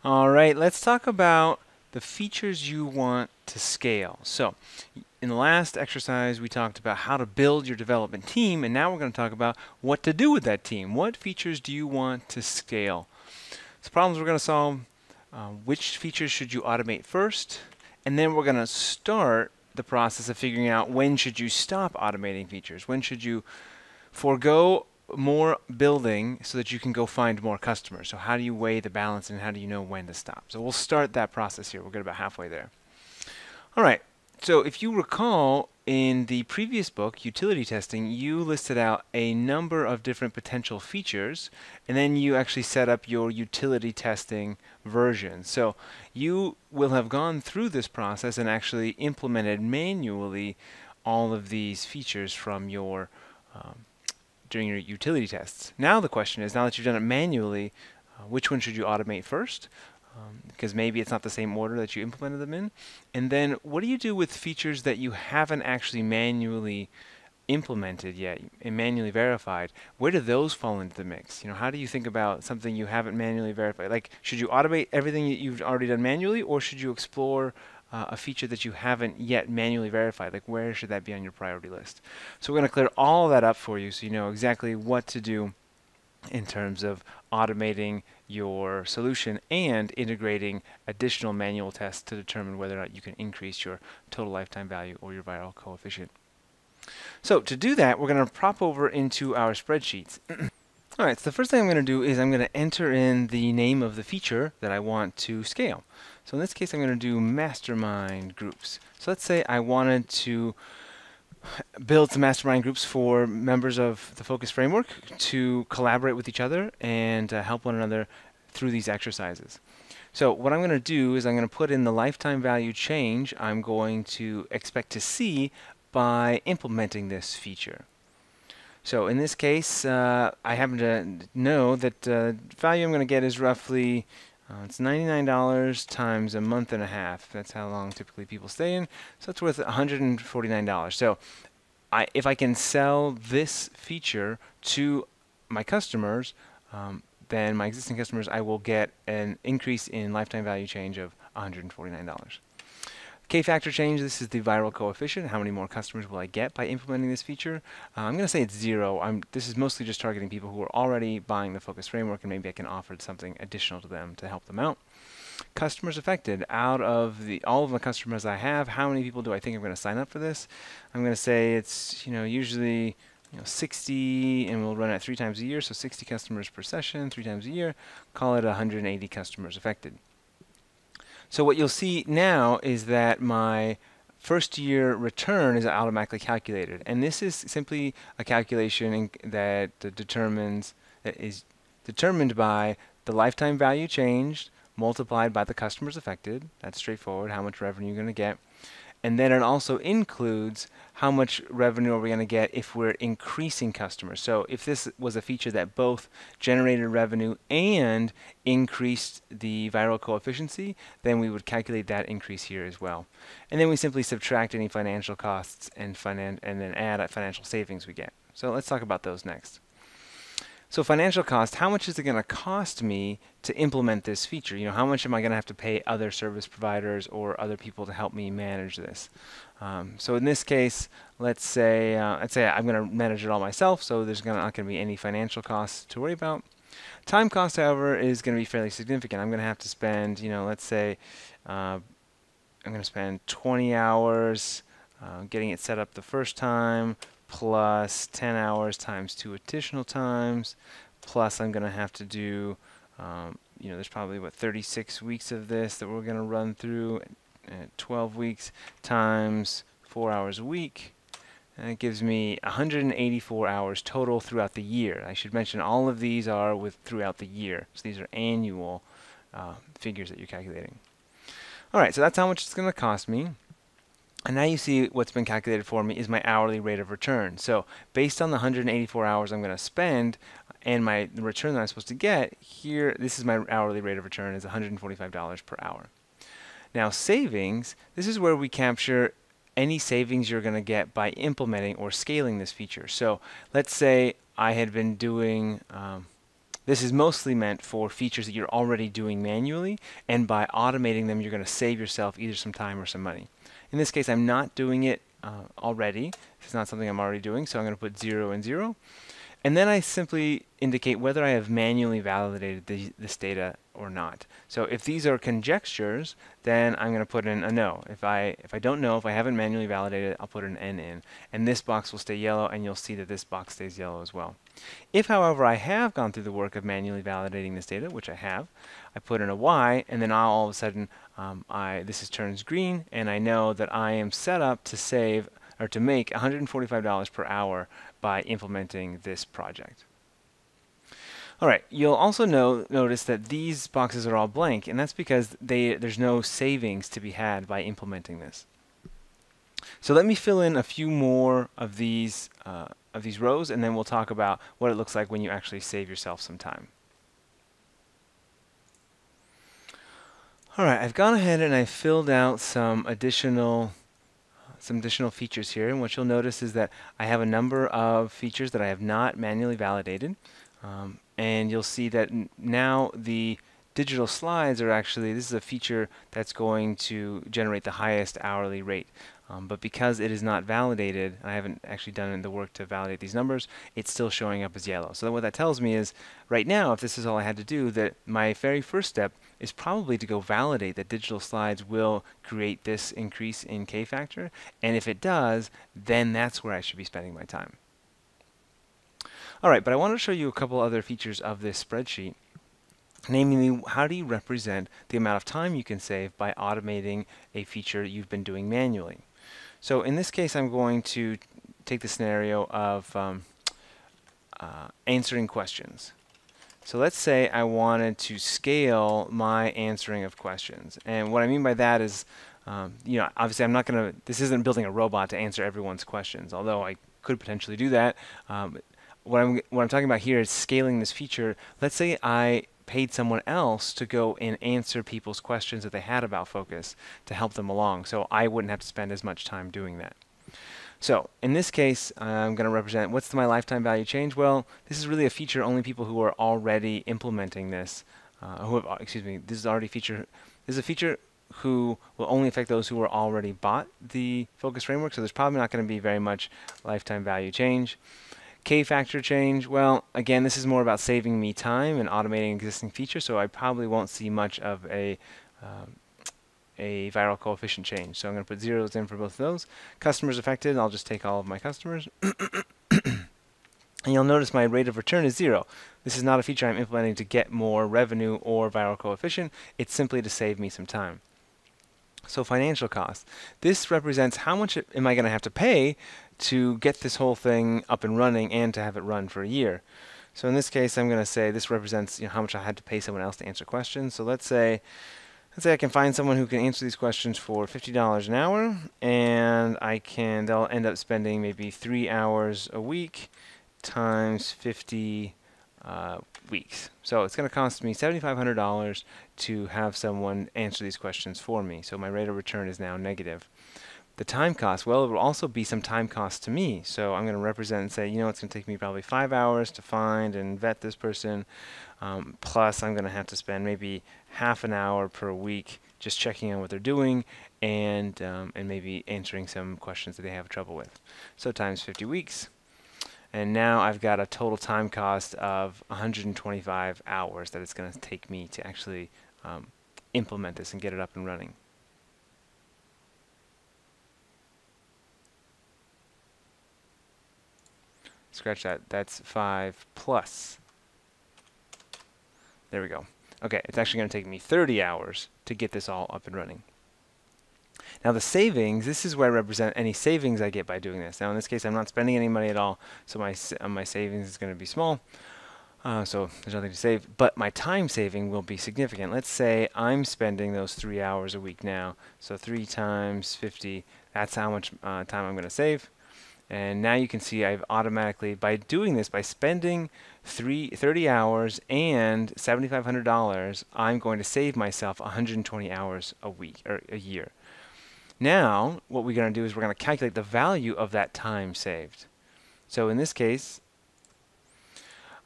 All right, let's talk about the features you want to scale. So, in the last exercise, we talked about how to build your development team, and now we're going to talk about what to do with that team. What features do you want to scale? So, problems we're going to solve, which features should you automate first, and then we're going to start the process of figuring out when should you stop automating features. When should you forego more building so that you can go find more customers. So how do you weigh the balance and how do you know when to stop? So we'll start that process here. We'll get about halfway there. All right. So if you recall in the previous book, Utility Testing, you listed out a number of different potential features and then you actually set up your utility testing version. So you will have gone through this process and actually implemented manually all of these features from your during your utility tests. Now the question is, now that you've done it manually, which one should you automate first? Because maybe it's not the same order that you implemented them in. And then what do you do with features that you haven't actually manually implemented yet and manually verified? Where do those fall into the mix? You know, how do you think about something you haven't manually verified? Like, should you automate everything that you've already done manually, or should you explore a feature that you haven't yet manually verified? Like, where should that be on your priority list? So we're going to clear all of that up for you so you know exactly what to do in terms of automating your solution and integrating additional manual tests to determine whether or not you can increase your total lifetime value or your viral coefficient. So to do that, we're going to prop over into our spreadsheets. All right, so the first thing I'm going to do is I'm going to enter in the name of the feature that I want to scale. So in this case, I'm going to do mastermind groups. So let's say I wanted to build some mastermind groups for members of the Focus Framework to collaborate with each other and help one another through these exercises. So what I'm going to do is I'm going to put in the lifetime value change I'm going to expect to see by implementing this feature. So in this case, I happen to know that value I'm going to get is roughly it's $99 times a month and a half. That's how long typically people stay in. So it's worth $149. So if I can sell this feature to my customers, then my existing customers, I will get an increase in lifetime value change of $149. K-factor change, this is the viral coefficient. How many more customers will I get by implementing this feature? I'm going to say it's 0. This is mostly just targeting people who are already buying the Focus Framework, and maybe I can offer something additional to them to help them out. Customers affected. Out of all of the customers I have, how many people do I think are going to sign up for this? I'm going to say it's usually 60, and we'll run it 3 times a year, so 60 customers per session, 3 times a year. Call it 180 customers affected. So what you'll see now is that my first year return is automatically calculated, and this is simply a calculation that is determined by the lifetime value changed multiplied by the customers affected. That's straightforward, how much revenue you're going to get. And then it also includes how much revenue are we going to get if we're increasing customers. So if this was a feature that both generated revenue and increased the viral coefficient, then we would calculate that increase here as well. And then we simply subtract any financial costs and then add financial savings we get. So let's talk about those next. So financial cost, how much is it going to cost me to implement this feature? How much am I going to have to pay other service providers or other people to help me manage this? So in this case, let's say I'm going to manage it all myself, so there's not going to be any financial costs to worry about. Time cost, however, is going to be fairly significant. I'm going to have to spend, let's say I'm going to spend 20 hours getting it set up the first time, plus 10 hours times 2 additional times, plus I'm going to have to do, there's probably, 36 weeks of this that we're going to run through, 12 weeks times 4 hours a week, and it gives me 184 hours total throughout the year. I should mention all of these are throughout the year, so these are annual figures that you're calculating. All right, so that's how much it's going to cost me. And now you see what's been calculated for me is my hourly rate of return. So based on the 184 hours I'm going to spend and the return that I'm supposed to get, here, this is my hourly rate of return is $145 per hour. Now savings, this is where we capture any savings you're going to get by implementing or scaling this feature. So let's say I had been doing This is mostly meant for features that you're already doing manually, and by automating them, you're going to save yourself either some time or some money. In this case, I'm not doing it already. This is not something I'm already doing, so I'm going to put 0 and 0. And then I simply indicate whether I have manually validated this data or not. So if these are conjectures, then I'm going to put in a no. If I don't know, if I haven't manually validated it, I'll put an N in. And this box will stay yellow, and you'll see that this box stays yellow as well. If, however, I have gone through the work of manually validating this data, which I have, I put in a Y, and then all of a sudden this turns green, and I know that I am set up to save or to make $145 per hour by implementing this project. All right, you'll also notice that these boxes are all blank, and that's because there's no savings to be had by implementing this. So let me fill in a few more of these rows, and then we'll talk about what it looks like when you actually save yourself some time. All right, I've gone ahead and I've filled out some additional features here, and what you'll notice is that I have a number of features that I have not manually validated, and you'll see that now the digital slides are actually, this is a feature that's going to generate the highest hourly rate. But because it is not validated, I haven't actually done the work to validate these numbers, it's still showing up as yellow. So what that tells me is, right now, if this is all I had to do, that my very first step is probably to go validate that digital slides will create this increase in K factor. And if it does, then that's where I should be spending my time. All right, but I want to show you a couple other features of this spreadsheet. Namely, how do you represent the amount of time you can save by automating a feature you've been doing manually? So in this case, I'm going to take the scenario of answering questions. So let's say I wanted to scale my answering of questions. And what I mean by that is, obviously I'm not going to, this isn't building a robot to answer everyone's questions, although I could potentially do that. What I'm talking about here is scaling this feature. Let's say I paid someone else to go and answer people's questions that they had about focus to help them along, so I wouldn't have to spend as much time doing that. So in this case, I'm going to represent what's my lifetime value change. Well, this is really a feature only people who are already implementing this, this is already feature. This is a feature who will only affect those who are already bought the focus framework. So there's probably not going to be very much lifetime value change. K factor change, well, again, this is more about saving me time and automating existing features, so I probably won't see much of a viral coefficient change. So I'm going to put zeros in for both of those. Customers affected, I'll just take all of my customers. And you'll notice my rate of return is 0. This is not a feature I'm implementing to get more revenue or viral coefficient. It's simply to save me some time. So financial cost. This represents how much am I going to have to pay to get this whole thing up and running and to have it run for a year. So in this case, I'm going to say this represents how much I had to pay someone else to answer questions. So let's say I can find someone who can answer these questions for $50 an hour, and they'll end up spending maybe 3 hours a week times 50 weeks. So it's going to cost me $7,500 to have someone answer these questions for me. So my rate of return is now negative. The time cost, well, it will also be some time cost to me. So I'm going to represent and say, it's going to take me probably 5 hours to find and vet this person. Plus, I'm going to have to spend maybe half an hour per week just checking on what they're doing and maybe answering some questions that they have trouble with. So times 50 weeks. And now I've got a total time cost of 125 hours that it's going to take me to actually implement this and get it up and running. Scratch that. That's 5 plus. There we go. Okay, it's actually going to take me 30 hours to get this all up and running. Now the savings, this is where I represent any savings I get by doing this. Now in this case, I'm not spending any money at all, so my savings is going to be small. So there's nothing to save, but my time saving will be significant. Let's say I'm spending those 3 hours a week now. So 3 times 50, that's how much time I'm going to save. And now you can see I've automatically, by doing this, by spending 30 hours and $7,500, I'm going to save myself 120 hours a week or a year. Now, what we're going to do is we're going to calculate the value of that time saved. So in this case,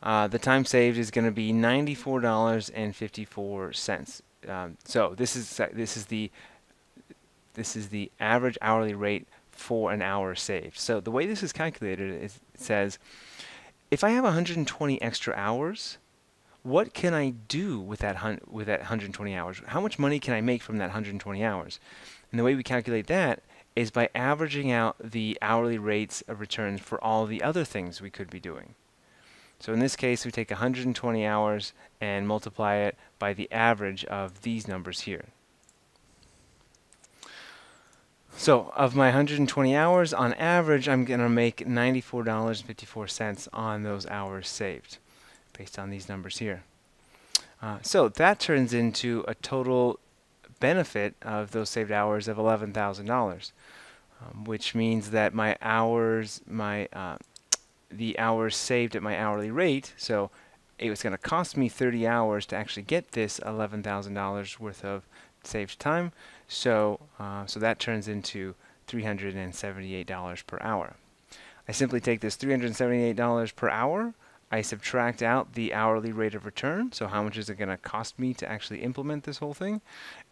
the time saved is going to be $94.54. So this is the average hourly rate for an hour saved. So the way this is calculated is it says if I have 120 extra hours, what can I do with that 120 hours? How much money can I make from that 120 hours? And the way we calculate that is by averaging out the hourly rates of returns for all the other things we could be doing. So in this case, we take 120 hours and multiply it by the average of these numbers here. So of my 120 hours, on average, I'm going to make $94.54 on those hours saved, based on these numbers here. So that turns into a total benefit of those saved hours of $11,000, which means that my hours, the hours saved at my hourly rate, so it was going to cost me 30 hours to actually get this $11,000 worth of saved time. So that turns into $378 per hour. I simply take this $378 per hour, I subtract out the hourly rate of return, so how much is it going to cost me to actually implement this whole thing,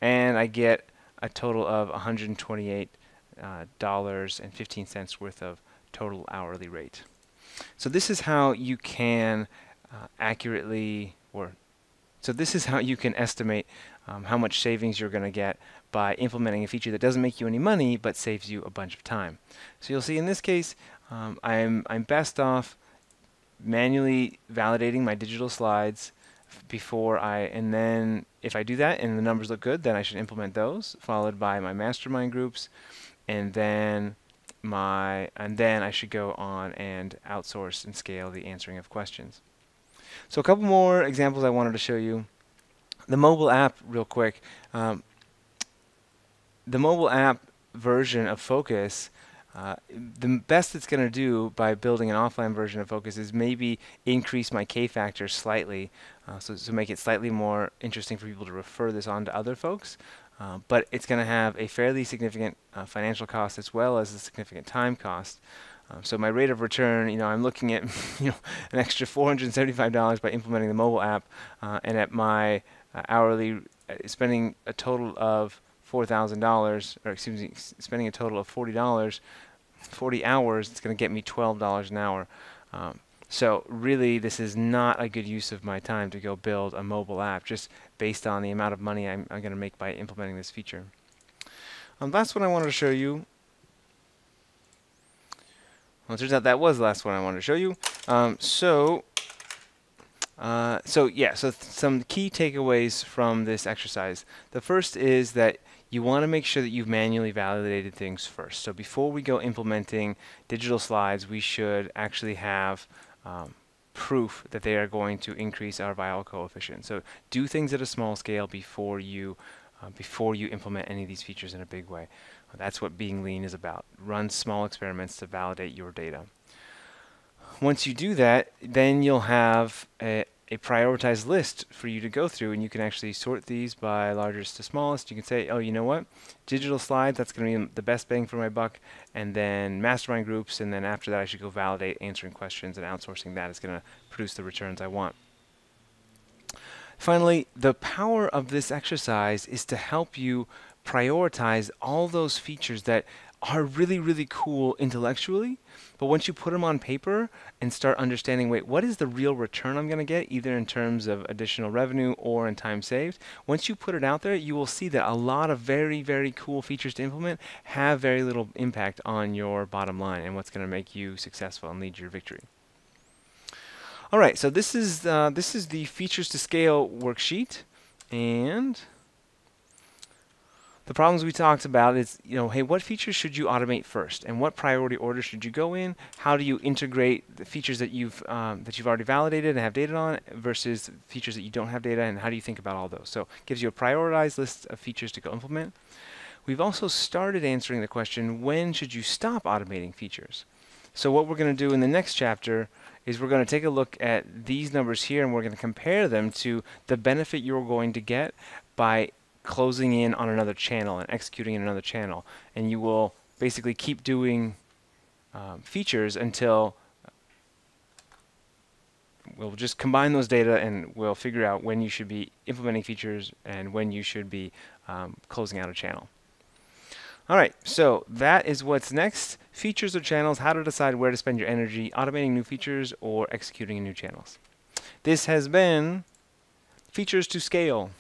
and I get a total of $128.15 worth of total hourly rate. So this is how you can this is how you can estimate how much savings you're going to get by implementing a feature that doesn't make you any money but saves you a bunch of time. So you'll see in this case, I'm best off manually validating my digital slides and then if I do that and the numbers look good, then I should implement those, followed by my mastermind groups, and then I should go on and outsource and scale the answering of questions. So a couple more examples I wanted to show you. The mobile app, real quick. The mobile app version of Focus, the best it's going to do by building an offline version of Focus is maybe increase my K-factor slightly, so make it slightly more interesting for people to refer this on to other folks. But it's going to have a fairly significant financial cost as well as a significant time cost. So my rate of return, I'm looking at an extra $475 by implementing the mobile app, and at my hourly spending a total of $4,000, or excuse me, spending a total of $40 hours, it's going to get me $12 an hour. So really, this is not a good use of my time to go build a mobile app, just based on the amount of money I'm going to make by implementing this feature. Last one I wanted to show you. Well, it turns out that was the last one I wanted to show you. So some key takeaways from this exercise. The first is that you want to make sure that you've manually validated things first. So before we go implementing digital slides, we should actually have proof that they are going to increase our viral coefficient. So do things at a small scale before you implement any of these features in a big way. That's what being lean is about. Run small experiments to validate your data. Once you do that, then you'll have a prioritized list for you to go through, and you can actually sort these by largest to smallest. You can say, oh, you know what? Digital slides, that's going to be the best bang for my buck, and then mastermind groups, and then after that I should go validate answering questions, and outsourcing that is going to produce the returns I want. Finally, the power of this exercise is to help you prioritize all those features that are really, really cool intellectually, but once you put them on paper and start understanding, wait, what is the real return I'm going to get, either in terms of additional revenue or in time saved? Once you put it out there, you will see that a lot of very, very cool features to implement have very little impact on your bottom line and what's going to make you successful and lead to your victory. All right, so this is the features to scale worksheet, and the problems we talked about is, hey, what features should you automate first, and what priority order should you go in? How do you integrate the features that you've already validated and have data on versus features that you don't have data, and how do you think about all those? So it gives you a prioritized list of features to go implement. We've also started answering the question, when should you stop automating features? So what we're going to do in the next chapter is we're going to take a look at these numbers here, and we're going to compare them to the benefit you're going to get by closing in on another channel and executing in another channel. And you will basically keep doing features until we'll just combine those data and we'll figure out when you should be implementing features and when you should be closing out a channel. All right, so that is what's next. Features or channels, how to decide where to spend your energy, automating new features or executing in new channels. This has been Features to Scale.